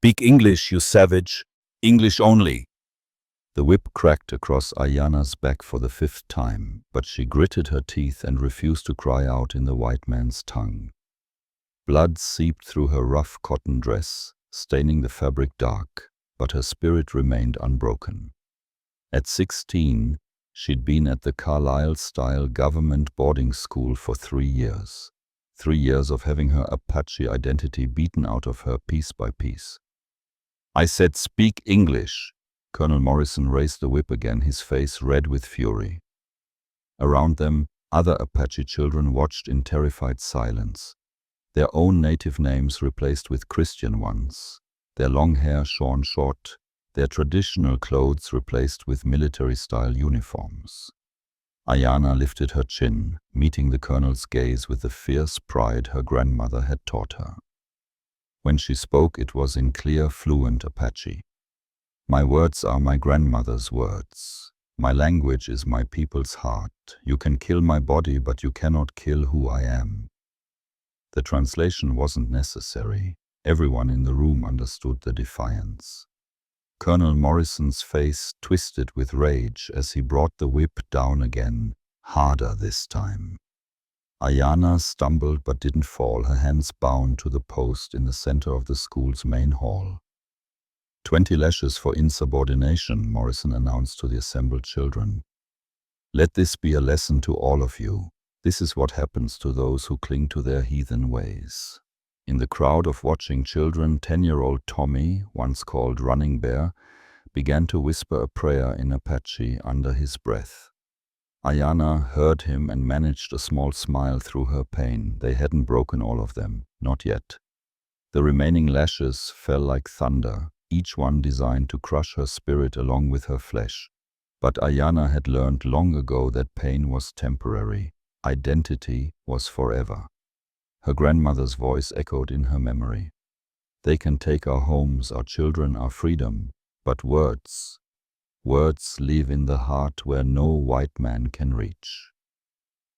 Speak English, you savage. English only. The whip cracked across Ayana's back for the 5th time, but she gritted her teeth and refused to cry out in the white man's tongue. Blood seeped through her rough cotton dress, staining the fabric dark, but her spirit remained unbroken. At 16, she'd been at the Carlisle-style government boarding school for 3 years. 3 years of having her Apache identity beaten out of her piece by piece. I said speak English. Colonel Morrison raised the whip again, his face red with fury. Around them, other Apache children watched in terrified silence, their own native names replaced with Christian ones, their long hair shorn short, their traditional clothes replaced with military-style uniforms. Ayana lifted her chin, meeting the colonel's gaze with the fierce pride her grandmother had taught her. When she spoke, it was in clear, fluent Apache. My words are my grandmother's words. My language is my people's heart. You can kill my body, but you cannot kill who I am. The translation wasn't necessary. Everyone in the room understood the defiance. Colonel Morrison's face twisted with rage as he brought the whip down again, harder this time. Ayana stumbled but didn't fall, her hands bound to the post in the center of the school's main hall. 20 lashes for insubordination, Morrison announced to the assembled children. Let this be a lesson to all of you. This is what happens to those who cling to their heathen ways. In the crowd of watching children, 10-year-old Tommy, once called Running Bear, began to whisper a prayer in Apache under his breath. Ayana heard him and managed a small smile through her pain. They hadn't broken all of them, not yet. The remaining lashes fell like thunder, each one designed to crush her spirit along with her flesh. But Ayana had learned long ago that pain was temporary, identity was forever. Her grandmother's voice echoed in her memory. They can take our homes, our children, our freedom, but words live in the heart where no white man can reach.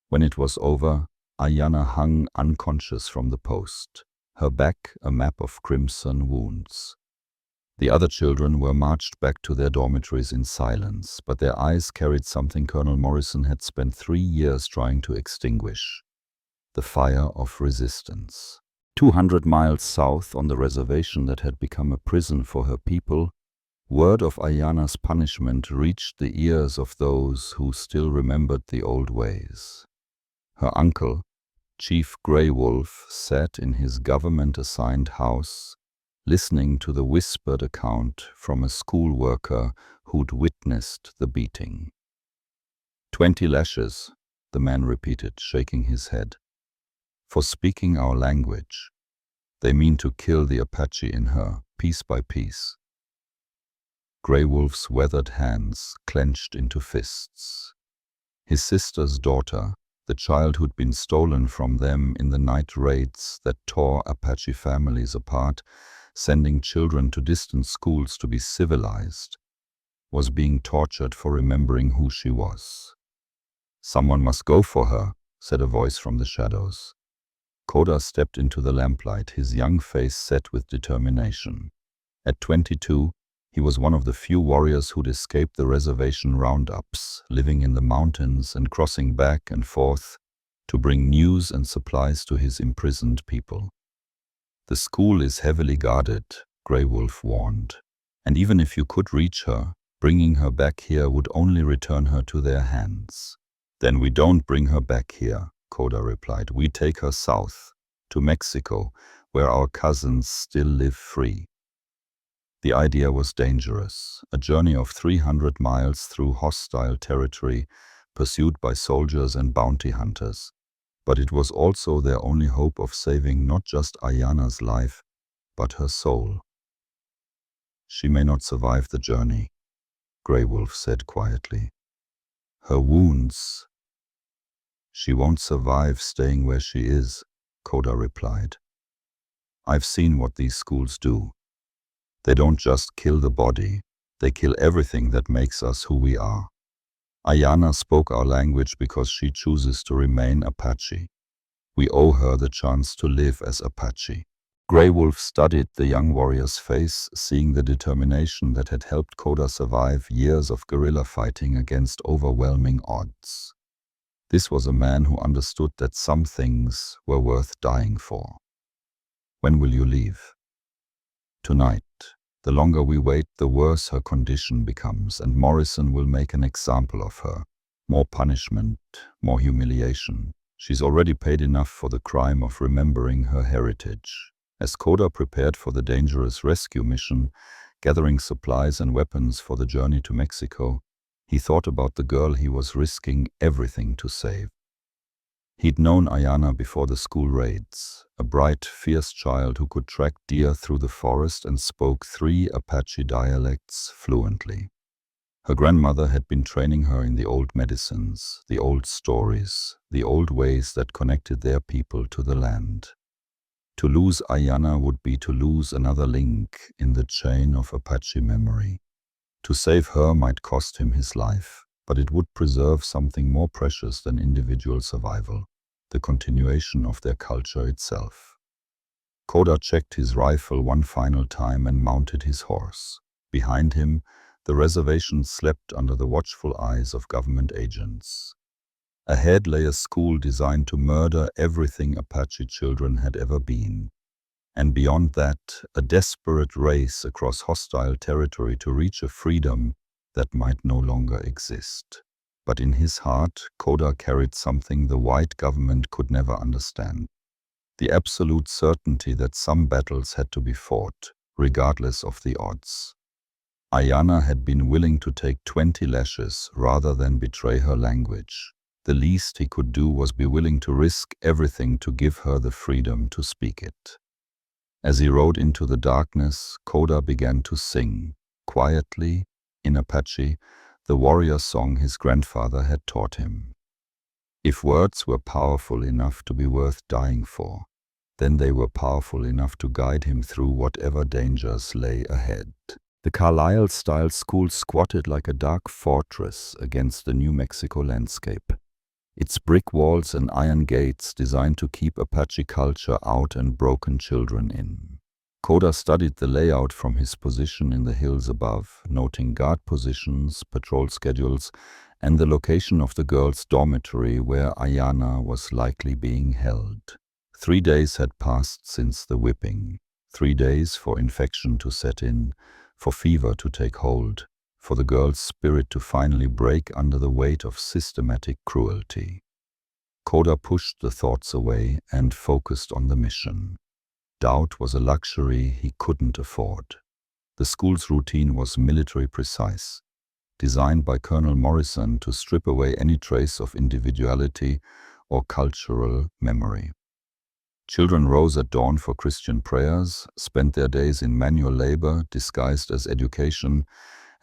When it was over, Ayana hung unconscious from the post, her back a map of crimson wounds. The other children were marched back to their dormitories in silence, but their eyes carried something Colonel Morrison had spent 3 years trying to extinguish: the fire of resistance. 200 miles south, on the reservation that had become a prison for her people, word of Ayana's punishment reached the ears of those who still remembered the old ways. Her uncle, Chief Grey Wolf, sat in his government-assigned house, listening to the whispered account from a school worker who'd witnessed the beating. 20 lashes, the man repeated, shaking his head. For speaking our language. They mean to kill the Apache in her, piece by piece. Grey Wolf's weathered hands clenched into fists. His sister's daughter, the child who'd been stolen from them in the night raids that tore Apache families apart, sending children to distant schools to be civilized, was being tortured for remembering who she was. Someone must go for her, said a voice from the shadows. Koda stepped into the lamplight, his young face set with determination. At 22, he was one of the few warriors who'd escaped the reservation roundups, living in the mountains and crossing back and forth to bring news and supplies to his imprisoned people. The school is heavily guarded, Grey Wolf warned, and even if you could reach her, bringing her back here would only return her to their hands. Then we don't bring her back here, Koda replied. We take her south, to Mexico, where our cousins still live free. The idea was dangerous, a journey of 300 miles through hostile territory, pursued by soldiers and bounty hunters. But it was also their only hope of saving not just Ayana's life, but her soul. She may not survive the journey, Grey Wolf said quietly. Her wounds. She won't survive staying where she is, Koda replied. I've seen what these schools do. They don't just kill the body, they kill everything that makes us who we are. Ayana spoke our language because she chooses to remain Apache. We owe her the chance to live as Apache. Grey Wolf studied the young warrior's face, seeing the determination that had helped Koda survive years of guerrilla fighting against overwhelming odds. This was a man who understood that some things were worth dying for. When will you leave? Tonight. The longer we wait, the worse her condition becomes, and Morrison will make an example of her. More punishment, more humiliation. She's already paid enough for the crime of remembering her heritage. As Koda prepared for the dangerous rescue mission, gathering supplies and weapons for the journey to Mexico, he thought about the girl he was risking everything to save. He'd known Ayana before the school raids, a bright, fierce child who could track deer through the forest and spoke 3 Apache dialects fluently. Her grandmother had been training her in the old medicines, the old stories, the old ways that connected their people to the land. To lose Ayana would be to lose another link in the chain of Apache memory. To save her might cost him his life, but it would preserve something more precious than individual survival, the continuation of their culture itself. Koda checked his rifle one final time and mounted his horse. Behind him, the reservation slept under the watchful eyes of government agents. Ahead lay a school designed to murder everything Apache children had ever been. And beyond that, a desperate race across hostile territory to reach a freedom that might no longer exist. But in his heart, Koda carried something the white government could never understand. The absolute certainty that some battles had to be fought, regardless of the odds. Ayana had been willing to take 20 lashes rather than betray her language. The least he could do was be willing to risk everything to give her the freedom to speak it. As he rode into the darkness, Koda began to sing, quietly, in Apache, the warrior song his grandfather had taught him. If words were powerful enough to be worth dying for, then they were powerful enough to guide him through whatever dangers lay ahead. The Carlisle-style school squatted like a dark fortress against the New Mexico landscape. Its brick walls and iron gates designed to keep Apache culture out and broken children in. Koda studied the layout from his position in the hills above, noting guard positions, patrol schedules, and the location of the girls' dormitory where Ayana was likely being held. 3 days had passed since the whipping. 3 days for infection to set in, for fever to take hold, for the girl's spirit to finally break under the weight of systematic cruelty. Koda pushed the thoughts away and focused on the mission. Doubt was a luxury he couldn't afford. The school's routine was military precise, designed by Colonel Morrison to strip away any trace of individuality or cultural memory. Children rose at dawn for Christian prayers, spent their days in manual labor disguised as education,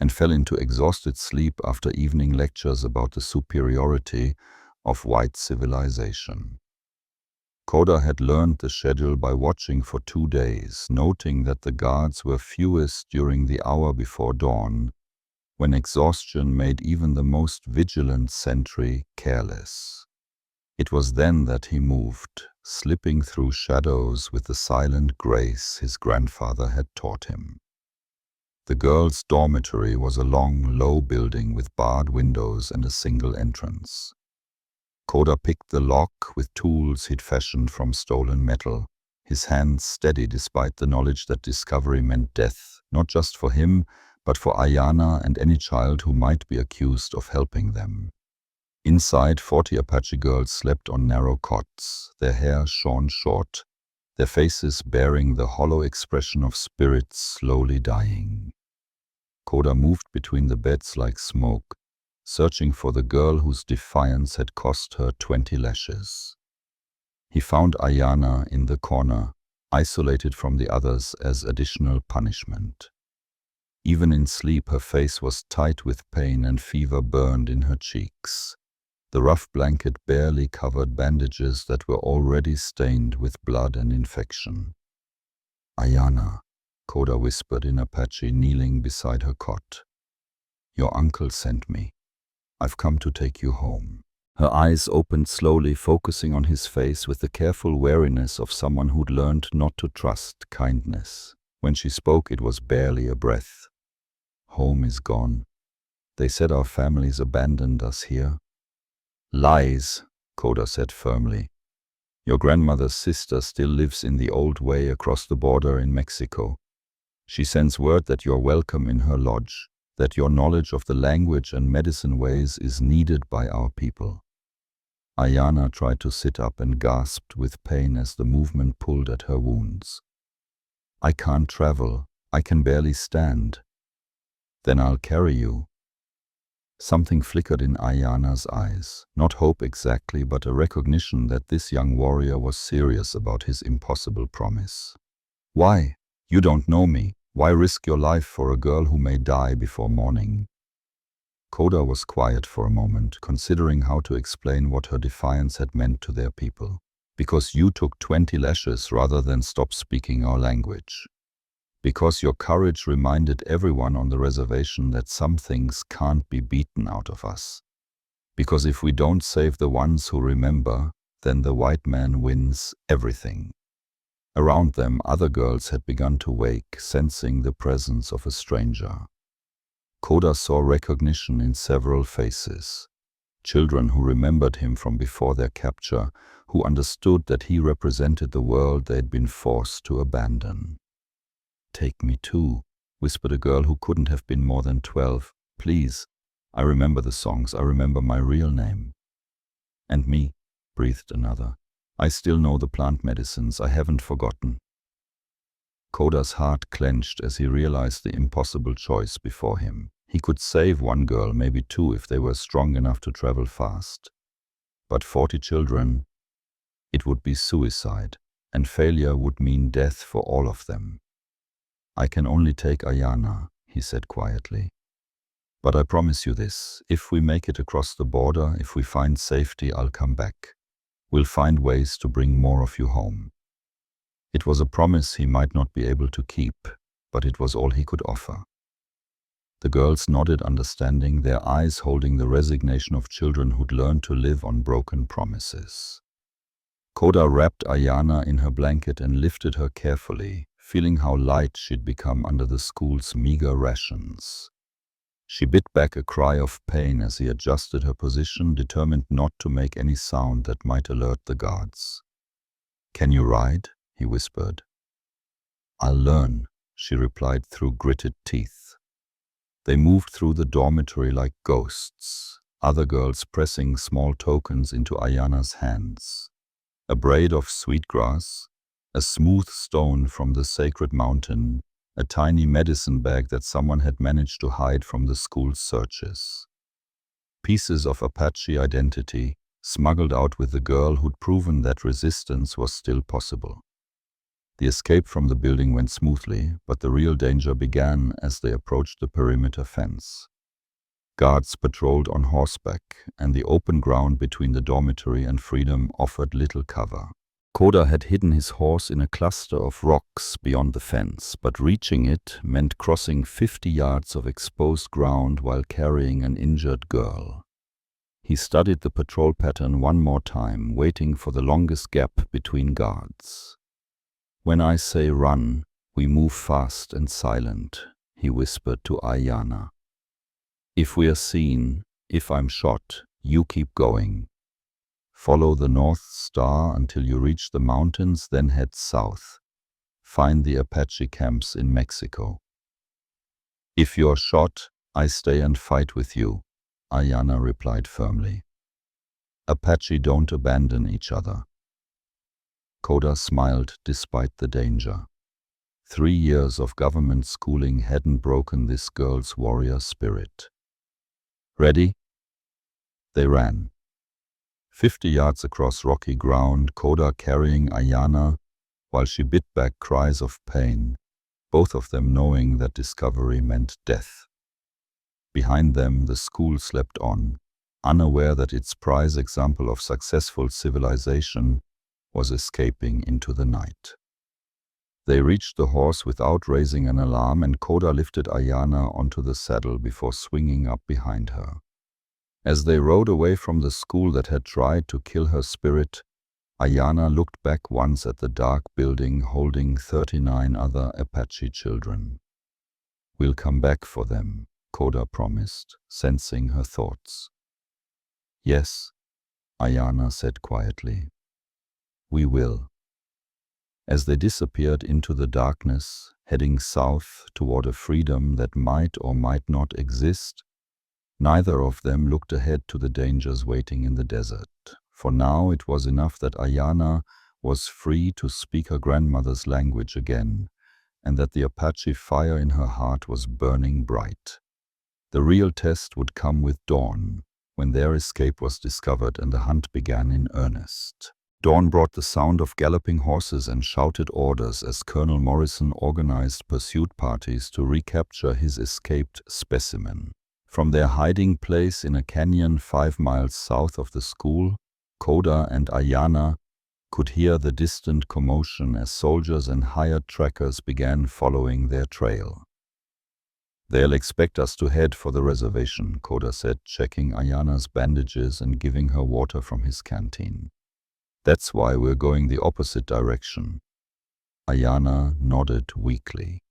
and fell into exhausted sleep after evening lectures about the superiority of white civilization. Koda had learned the schedule by watching for 2 days, noting that the guards were fewest during the hour before dawn, when exhaustion made even the most vigilant sentry careless. It was then that he moved, slipping through shadows with the silent grace his grandfather had taught him. The girls' dormitory was a long, low building with barred windows and a single entrance. Koda picked the lock with tools he'd fashioned from stolen metal, his hands steady despite the knowledge that discovery meant death, not just for him, but for Ayana and any child who might be accused of helping them. Inside, 40 Apache girls slept on narrow cots, their hair shorn short, their faces bearing the hollow expression of spirits slowly dying. Koda moved between the beds like smoke, searching for the girl whose defiance had cost her 20 lashes. He found Ayana in the corner, isolated from the others as additional punishment. Even in sleep, her face was tight with pain and fever burned in her cheeks. The rough blanket barely covered bandages that were already stained with blood and infection. "Ayana," Koda whispered in Apache, kneeling beside her cot. "Your uncle sent me. I've come to take you home." Her eyes opened slowly, focusing on his face with the careful wariness of someone who'd learned not to trust kindness. When she spoke, it was barely a breath. Home is gone. They said our families abandoned us here. Lies, Koda said firmly. Your grandmother's sister still lives in the old way across the border in Mexico. She sends word that you're welcome in her lodge, that your knowledge of the language and medicine ways is needed by our people. Ayana tried to sit up and gasped with pain as the movement pulled at her wounds. I can't travel. I can barely stand. Then I'll carry you. Something flickered in Ayana's eyes, not hope exactly, but a recognition that this young warrior was serious about his impossible promise. Why? You don't know me. Why risk your life for a girl who may die before morning? Koda was quiet for a moment, considering how to explain what her defiance had meant to their people. Because you took 20 lashes rather than stop speaking our language. Because your courage reminded everyone on the reservation that some things can't be beaten out of us. Because if we don't save the ones who remember, then the white man wins everything. Around them, other girls had begun to wake, sensing the presence of a stranger. Koda saw recognition in several faces. Children who remembered him from before their capture, who understood that he represented the world they had been forced to abandon. Take me too, whispered a girl who couldn't have been more than 12. Please, I remember the songs, I remember my real name. And me, breathed another. I still know the plant medicines, I haven't forgotten. Koda's heart clenched as he realized the impossible choice before him. He could save one girl, maybe two, if they were strong enough to travel fast. But 40 children, it would be suicide, and failure would mean death for all of them. I can only take Ayana, he said quietly. But I promise you this, if we make it across the border, if we find safety, I'll come back. We'll find ways to bring more of you home. It was a promise he might not be able to keep, but it was all he could offer. The girls nodded, understanding, their eyes holding the resignation of children who'd learned to live on broken promises. Koda wrapped Ayana in her blanket and lifted her carefully, feeling how light she'd become under the school's meager rations. She bit back a cry of pain as he adjusted her position, determined not to make any sound that might alert the guards. Can you ride? He whispered. I'll learn, she replied through gritted teeth. They moved through the dormitory like ghosts, other girls pressing small tokens into Ayana's hands. A braid of sweetgrass, a smooth stone from the sacred mountain, a tiny medicine bag that someone had managed to hide from the school's searches. Pieces of Apache identity, smuggled out with the girl who'd proven that resistance was still possible. The escape from the building went smoothly, but the real danger began as they approached the perimeter fence. Guards patrolled on horseback, and the open ground between the dormitory and freedom offered little cover. Koda had hidden his horse in a cluster of rocks beyond the fence, but reaching it meant crossing 50 yards of exposed ground while carrying an injured girl. He studied the patrol pattern one more time, waiting for the longest gap between guards. When I say run, we move fast and silent, he whispered to Ayana. If we are seen, if I'm shot, you keep going. Follow the North Star until you reach the mountains, then head south. Find the Apache camps in Mexico. If you're shot, I stay and fight with you, Ayana replied firmly. Apache don't abandon each other. Koda smiled despite the danger. 3 years of government schooling hadn't broken this girl's warrior spirit. Ready? They ran. 50 yards across rocky ground, Koda carrying Ayana, while she bit back cries of pain, both of them knowing that discovery meant death. Behind them, the school slept on, unaware that its prize example of successful civilization was escaping into the night. They reached the horse without raising an alarm, and Koda lifted Ayana onto the saddle before swinging up behind her. As they rode away from the school that had tried to kill her spirit, Ayana looked back once at the dark building holding 39 other Apache children. "We'll come back for them," Koda promised, sensing her thoughts. "Yes," Ayana said quietly. "We will." As they disappeared into the darkness, heading south toward a freedom that might or might not exist, neither of them looked ahead to the dangers waiting in the desert. For now it was enough that Ayana was free to speak her grandmother's language again, and that the Apache fire in her heart was burning bright. The real test would come with dawn, when their escape was discovered and the hunt began in earnest. Dawn brought the sound of galloping horses and shouted orders as Colonel Morrison organized pursuit parties to recapture his escaped specimen. From their hiding place in a canyon 5 miles south of the school, Koda and Ayana could hear the distant commotion as soldiers and hired trackers began following their trail. "They'll expect us to head for the reservation," Koda said, checking Ayana's bandages and giving her water from his canteen. "That's why we're going the opposite direction." Ayana nodded weakly.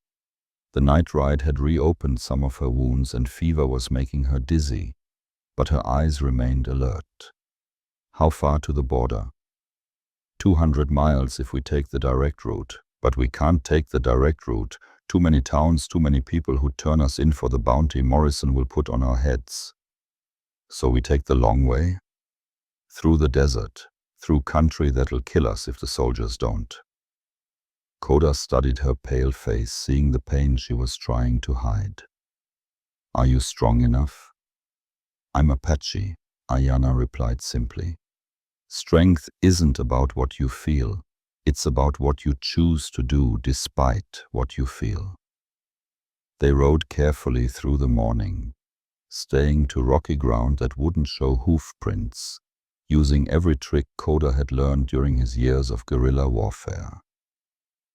The night ride had reopened some of her wounds and fever was making her dizzy, but her eyes remained alert. "How far to the border?" 200 miles if we take the direct route. But we can't take the direct route. Too many towns, too many people who turn us in for the bounty Morrison will put on our heads. "So we take the long way?" "Through the desert, through country that'll kill us if the soldiers don't." Koda studied her pale face, seeing the pain she was trying to hide. "Are you strong enough?" "I'm Apache," Ayana replied simply. "Strength isn't about what you feel. It's about what you choose to do despite what you feel." They rode carefully through the morning, staying to rocky ground that wouldn't show hoof prints, using every trick Koda had learned during his years of guerrilla warfare.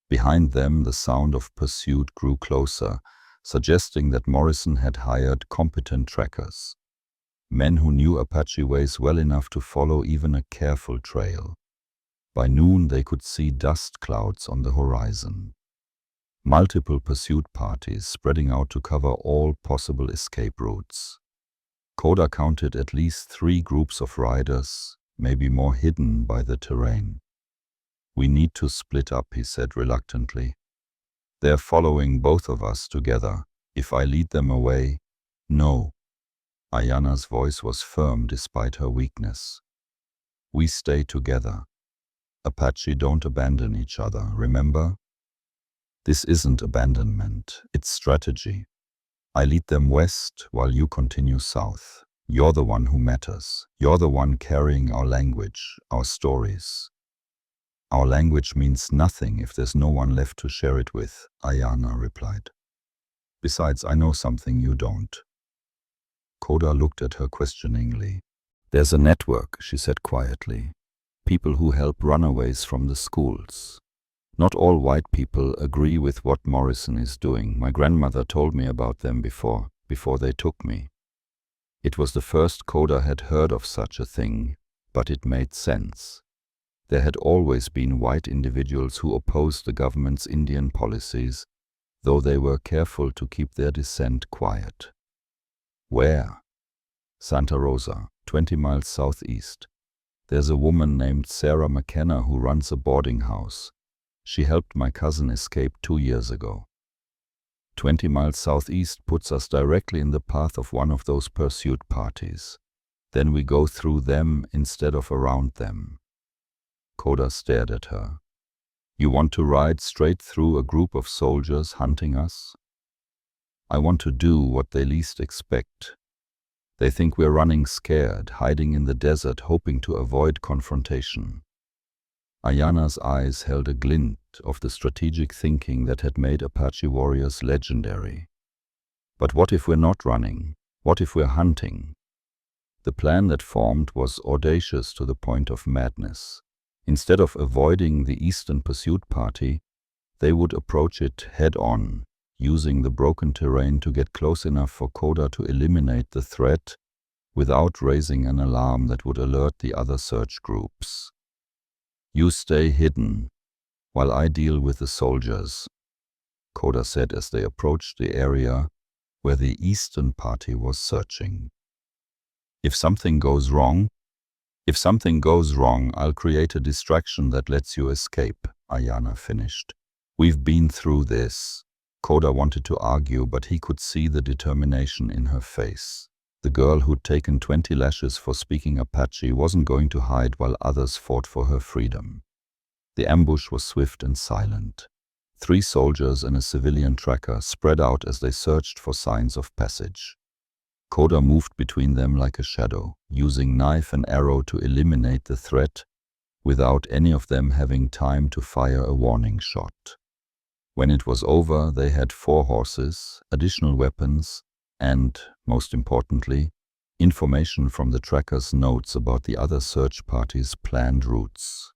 Behind them, the sound of pursuit grew closer, suggesting that Morrison had hired competent trackers, men who knew Apache ways well enough to follow even a careful trail. By noon they could see dust clouds on the horizon. Multiple pursuit parties spreading out to cover all possible escape routes. Koda counted at least 3 groups of riders, maybe more hidden by the terrain. "We need to split up," he said reluctantly. "They're following both of us together. If I lead them away..." "No." Ayana's voice was firm despite her weakness. "We stay together. Apache don't abandon each other, remember? This isn't abandonment, it's strategy. I lead them west while you continue south. You're the one who matters. You're the one carrying our language, our stories." "Our language means nothing if there's no one left to share it with," Ayana replied. "Besides, I know something you don't." Koda looked at her questioningly. "There's a network," she said quietly. "People who help runaways from the schools. Not all white people agree with what Morrison is doing. My grandmother told me about them before they took me." It was the first Koda had heard of such a thing, but it made sense. There had always been white individuals who opposed the government's Indian policies, though they were careful to keep their dissent quiet. "Where?" "Santa Rosa, 20 miles southeast. There's a woman named Sarah McKenna who runs a boarding house. She helped my cousin escape 2 years ago." 20 miles southeast puts us directly in the path of one of those pursuit parties. Then we go through them instead of around them. Koda stared at her. "You want to ride straight through a group of soldiers hunting us?" "I want to do what they least expect. They think we're running scared, hiding in the desert, hoping to avoid confrontation." Ayana's eyes held a glint of the strategic thinking that had made Apache warriors legendary. "But what if we're not running? What if we're hunting?" The plan that formed was audacious to the point of madness. Instead of avoiding the Eastern Pursuit Party, they would approach it head-on, using the broken terrain to get close enough for Koda to eliminate the threat, without raising an alarm that would alert the other search groups. "You stay hidden, while I deal with the soldiers," Koda said as they approached the area where the Eastern Party was searching. If something goes wrong, I'll create a distraction that lets you escape," Ayana finished. "We've been through this." Koda wanted to argue, but he could see the determination in her face. The girl who'd taken 20 lashes for speaking Apache wasn't going to hide while others fought for her freedom. The ambush was swift and silent. 3 soldiers and a civilian tracker spread out as they searched for signs of passage. Koda moved between them like a shadow, using knife and arrow to eliminate the threat without any of them having time to fire a warning shot. When it was over, they had 4 horses, additional weapons, and, most importantly, information from the tracker's notes about the other search party's planned routes.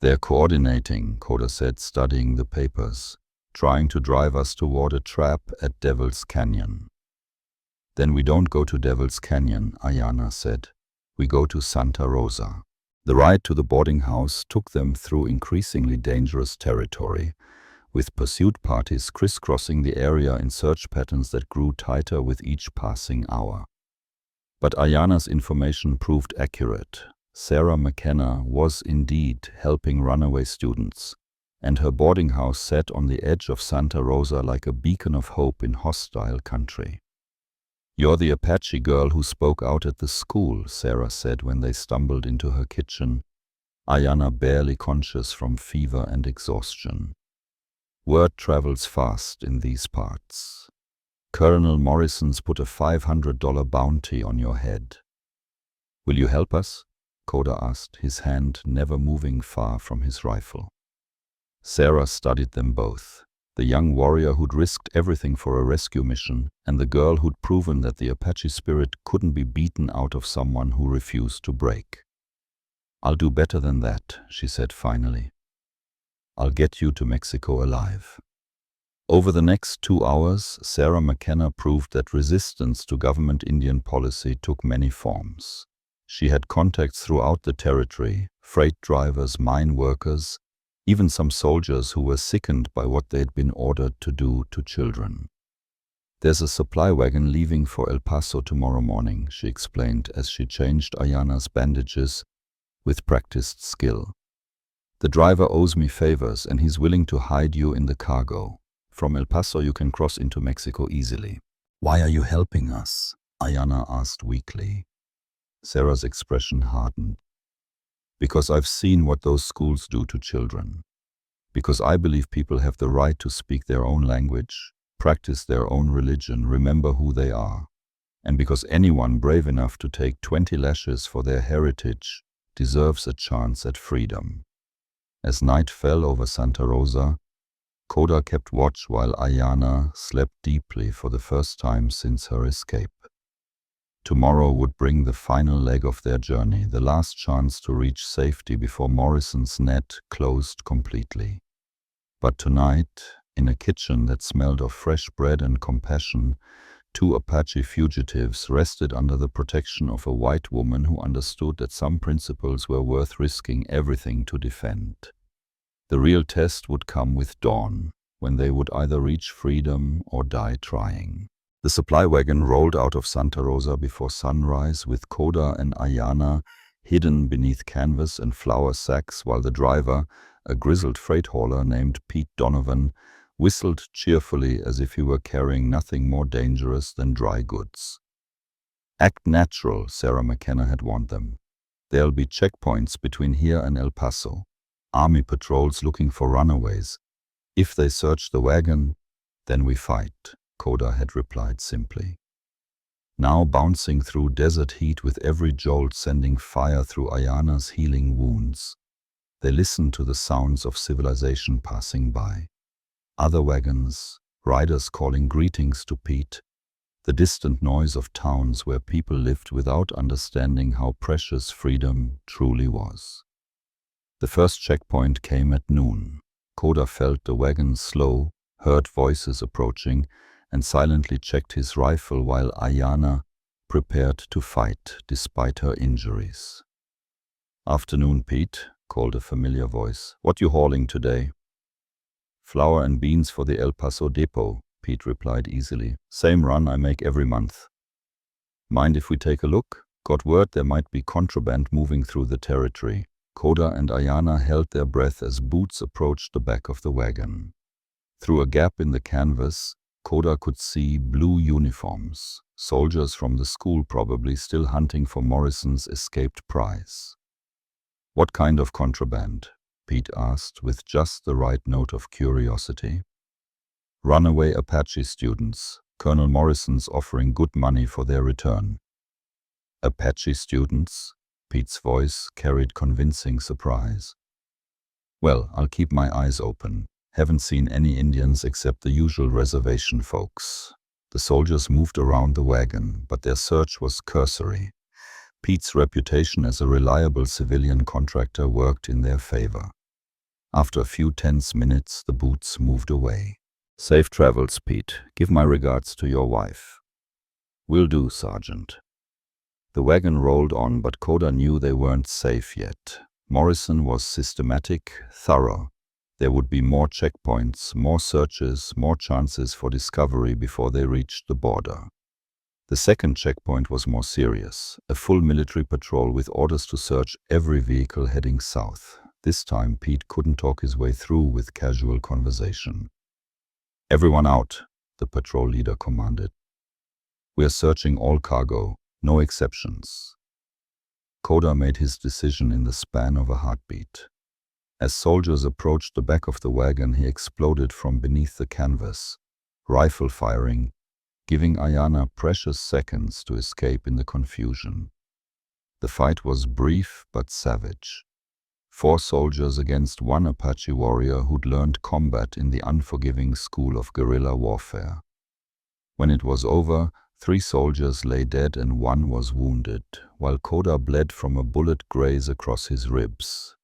"They're coordinating," Koda said, studying the papers, "trying to drive us toward a trap at Devil's Canyon." "Then we don't go to Devil's Canyon," Ayana said. "We go to Santa Rosa." The ride to the boarding house took them through increasingly dangerous territory, with pursuit parties crisscrossing the area in search patterns that grew tighter with each passing hour. But Ayana's information proved accurate. Sarah McKenna was indeed helping runaway students, and her boarding house sat on the edge of Santa Rosa like a beacon of hope in hostile country. "You're the Apache girl who spoke out at the school," Sarah said when they stumbled into her kitchen, Ayana barely conscious from fever and exhaustion. "Word travels fast in these parts. Colonel Morrison's put a $500 bounty on your head." "Will you help us?" Koda asked, his hand never moving far from his rifle. Sarah studied them both. The young warrior who'd risked everything for a rescue mission, and the girl who'd proven that the Apache spirit couldn't be beaten out of someone who refused to break. "I'll do better than that," she said finally. "I'll get you to Mexico alive." Over the next 2 hours, Sarah McKenna proved that resistance to government Indian policy took many forms. She had contacts throughout the territory, freight drivers, mine workers, even some soldiers who were sickened by what they'd been ordered to do to children. "There's a supply wagon leaving for El Paso tomorrow morning," she explained as she changed Ayana's bandages with practiced skill. "The driver owes me favors and he's willing to hide you in the cargo. From El Paso you can cross into Mexico easily." "Why are you helping us?" Ayana asked weakly. Sarah's expression hardened. "Because I've seen what those schools do to children. Because I believe people have the right to speak their own language, practice their own religion, remember who they are. And because anyone brave enough to take 20 lashes for their heritage deserves a chance at freedom." As night fell over Santa Rosa, Koda kept watch while Ayana slept deeply for the first time since her escape. Tomorrow would bring the final leg of their journey, the last chance to reach safety before Morrison's net closed completely. But tonight, in a kitchen that smelled of fresh bread and compassion, 2 Apache fugitives rested under the protection of a white woman who understood that some principles were worth risking everything to defend. The real test would come with dawn, when they would either reach freedom or die trying. The supply wagon rolled out of Santa Rosa before sunrise, with Koda and Ayana hidden beneath canvas and flour sacks, while the driver, a grizzled freight hauler named Pete Donovan, whistled cheerfully as if he were carrying nothing more dangerous than dry goods. "Act natural," Sarah McKenna had warned them. "There'll be checkpoints between here and El Paso. Army patrols looking for runaways. If they search the wagon, then we fight," Koda had replied simply. Now bouncing through desert heat with every jolt sending fire through Ayana's healing wounds, they listened to the sounds of civilization passing by. Other wagons, riders calling greetings to Pete, the distant noise of towns where people lived without understanding how precious freedom truly was. The first checkpoint came at noon. Koda felt the wagon slow, heard voices approaching, and silently checked his rifle while Ayana, prepared to fight despite her injuries. "Afternoon, Pete," called a familiar voice. "What you hauling today?" "Flour and beans for the El Paso depot," Pete replied easily. "Same run I make every month." "Mind if we take a look?" "Got word there might be contraband moving through the territory." Koda and Ayana held their breath as Boots approached the back of the wagon. Through a gap in the canvas, Koda could see blue uniforms, soldiers from the school probably still hunting for Morrison's escaped prize. "What kind of contraband?" Pete asked with just the right note of curiosity. "Runaway Apache students. Colonel Morrison's offering good money for their return." "Apache students?" Pete's voice carried convincing surprise. "Well, I'll keep my eyes open. Haven't seen any Indians except the usual reservation folks." The soldiers moved around the wagon, but their search was cursory. Pete's reputation as a reliable civilian contractor worked in their favor. After a few tense minutes, the Boots moved away. "Safe travels, Pete. Give my regards to your wife." "Will do, Sergeant." The wagon rolled on, but Koda knew they weren't safe yet. Morrison was systematic, thorough. There would be more checkpoints, more searches, more chances for discovery before they reached the border. The second checkpoint was more serious, a full military patrol with orders to search every vehicle heading south. This time Pete couldn't talk his way through with casual conversation. "Everyone out," the patrol leader commanded. "We're searching all cargo, no exceptions." Koda made his decision in the span of a heartbeat. As soldiers approached the back of the wagon, he exploded from beneath the canvas, rifle firing, giving Ayana precious seconds to escape in the confusion. The fight was brief but savage. 4 soldiers against 1 Apache warrior who'd learned combat in the unforgiving school of guerrilla warfare. When it was over, 3 soldiers lay dead and 1 was wounded, while Koda bled from a bullet graze across his ribs.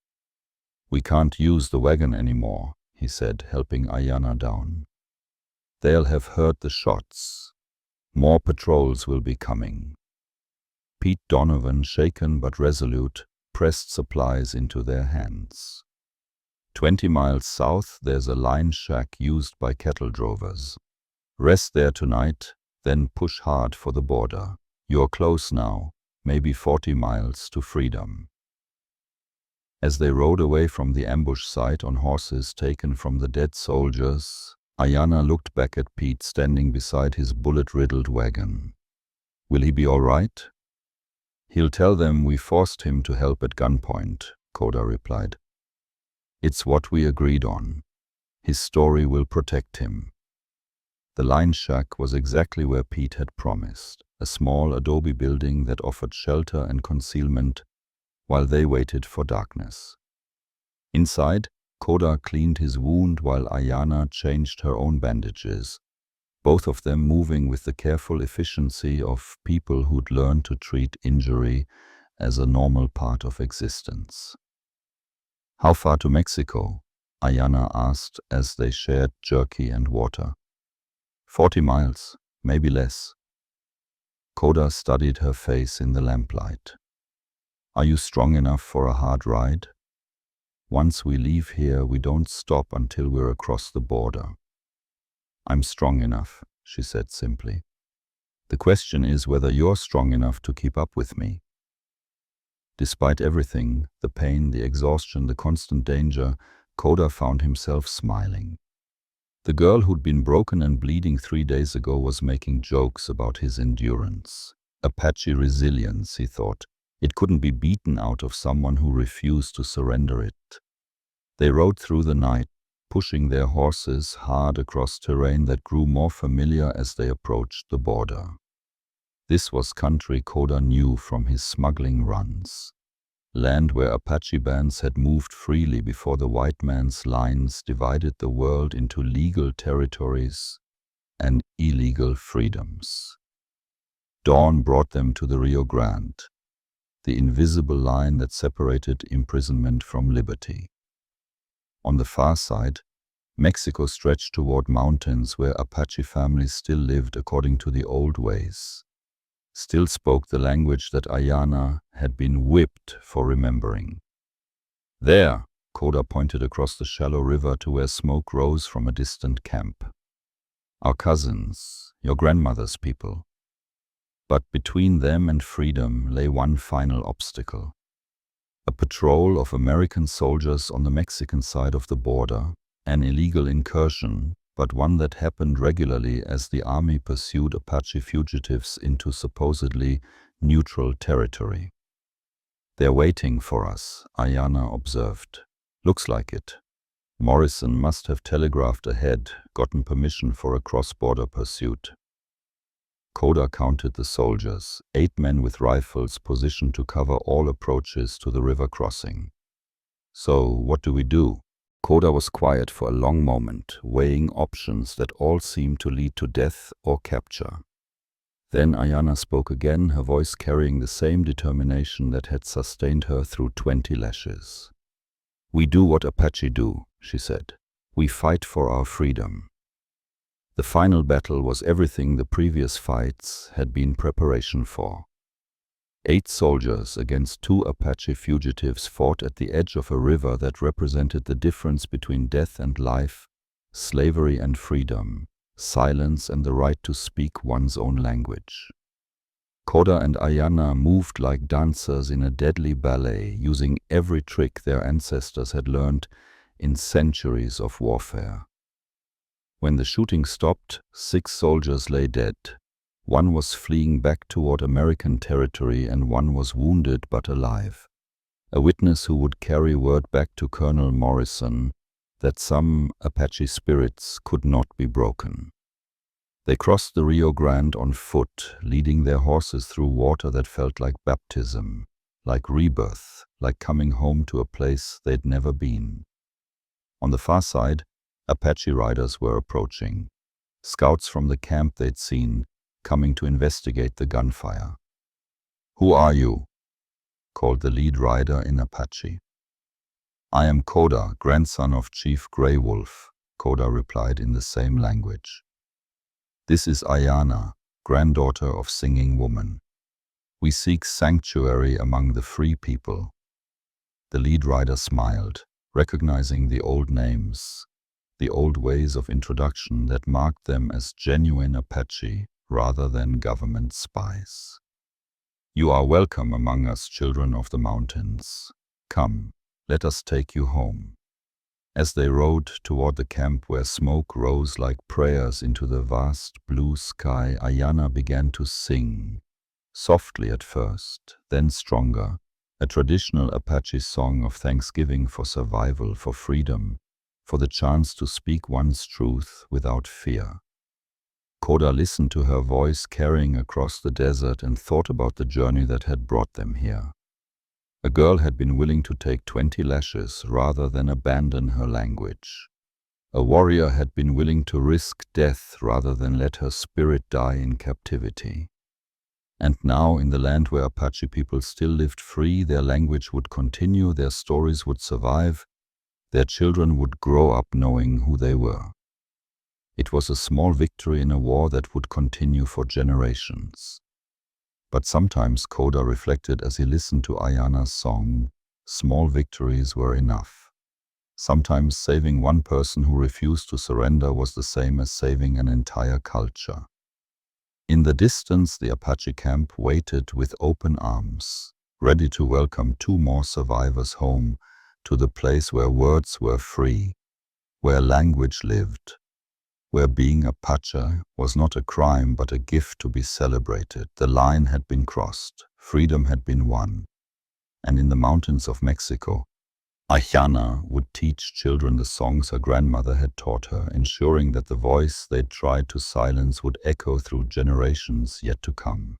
"We can't use the wagon anymore," he said, helping Ayana down. "They'll have heard the shots. More patrols will be coming." Pete Donovan, shaken but resolute, pressed supplies into their hands. 20 miles south, there's a line shack used by cattle drovers. Rest there tonight, then push hard for the border. You're close now, maybe 40 miles to freedom. As they rode away from the ambush site on horses taken from the dead soldiers, Ayana looked back at Pete standing beside his bullet-riddled wagon. "Will he be all right?" "He'll tell them we forced him to help at gunpoint," Koda replied. "It's what we agreed on. His story will protect him." The line shack was exactly where Pete had promised, a small adobe building that offered shelter and concealment while they waited for darkness. Inside, Koda cleaned his wound while Ayana changed her own bandages, both of them moving with the careful efficiency of people who'd learned to treat injury as a normal part of existence. "How far to Mexico?" Ayana asked as they shared jerky and water. 40 miles, maybe less." Koda studied her face in the lamplight. "Are you strong enough for a hard ride?" "Once we leave here, we don't stop until we're across the border." "I'm strong enough," she said simply. "The question is whether you're strong enough to keep up with me." Despite everything, the pain, the exhaustion, the constant danger, Koda found himself smiling. The girl who'd been broken and bleeding 3 days ago was making jokes about his endurance. Apache resilience, he thought. It couldn't be beaten out of someone who refused to surrender it. They rode through the night, pushing their horses hard across terrain that grew more familiar as they approached the border. This was country Koda knew from his smuggling runs. Land where Apache bands had moved freely before the white man's lines divided the world into legal territories and illegal freedoms. Dawn brought them to the Rio Grande, the invisible line that separated imprisonment from liberty. On the far side, Mexico stretched toward mountains where Apache families still lived according to the old ways. still spoke the language that Ayana had been whipped for remembering. There, Koda pointed across the shallow river to where smoke rose from a distant camp. Our cousins, your grandmother's people. But between them and freedom lay one final obstacle. A patrol of American soldiers on the Mexican side of the border, an illegal incursion, but one that happened regularly as the army pursued Apache fugitives into supposedly neutral territory. They're waiting for us, Ayana observed. Looks like it. Morrison must have telegraphed ahead, gotten permission for a cross-border pursuit. Koda counted the soldiers, 8 men with rifles positioned to cover all approaches to the river crossing. So, what do we do? Koda was quiet for a long moment, weighing options that all seemed to lead to death or capture. Then Ayana spoke again, her voice carrying the same determination that had sustained her through 20 lashes. We do what Apache do, she said. We fight for our freedom. The final battle was everything the previous fights had been preparation for. 8 soldiers against 2 Apache fugitives fought at the edge of a river that represented the difference between death and life, slavery and freedom, silence and the right to speak one's own language. Koda and Ayana moved like dancers in a deadly ballet, using every trick their ancestors had learned in centuries of warfare. When the shooting stopped, 6 soldiers lay dead. 1 was fleeing back toward American territory and 1 was wounded but alive. A witness who would carry word back to Colonel Morrison that some Apache spirits could not be broken. They crossed the Rio Grande on foot, leading their horses through water that felt like baptism, like rebirth, like coming home to a place they'd never been. On the far side, Apache riders were approaching, scouts from the camp they'd seen, coming to investigate the gunfire. "Who are you?" called the lead rider in Apache. "I am Koda, grandson of Chief Grey Wolf," Koda replied in the same language. "This is Ayana, granddaughter of Singing Woman. We seek sanctuary among the free people." The lead rider smiled, recognizing the old names, the old ways of introduction that marked them as genuine Apache rather than government spies. "You are welcome among us, children of the mountains. Come, let us take you home." As they rode toward the camp where smoke rose like prayers into the vast blue sky, Ayana began to sing, softly at first, then stronger, a traditional Apache song of thanksgiving for survival, for freedom, for the chance to speak one's truth without fear. Koda listened to her voice carrying across the desert and thought about the journey that had brought them here. A girl had been willing to take 20 lashes rather than abandon her language. A warrior had been willing to risk death rather than let her spirit die in captivity. And now, in the land where Apache people still lived free, their language would continue, their stories would survive, their children would grow up knowing who they were. It was a small victory in a war that would continue for generations. But sometimes, Koda reflected as he listened to Ayana's song, small victories were enough. Sometimes saving one person who refused to surrender was the same as saving an entire culture. In the distance, the Apache camp waited with open arms, ready to welcome 2 more survivors home to the place where words were free, where language lived, where being Apache was not a crime but a gift to be celebrated. The line had been crossed, freedom had been won, and in the mountains of Mexico, Ayana would teach children the songs her grandmother had taught her, ensuring that the voice they'd tried to silence would echo through generations yet to come.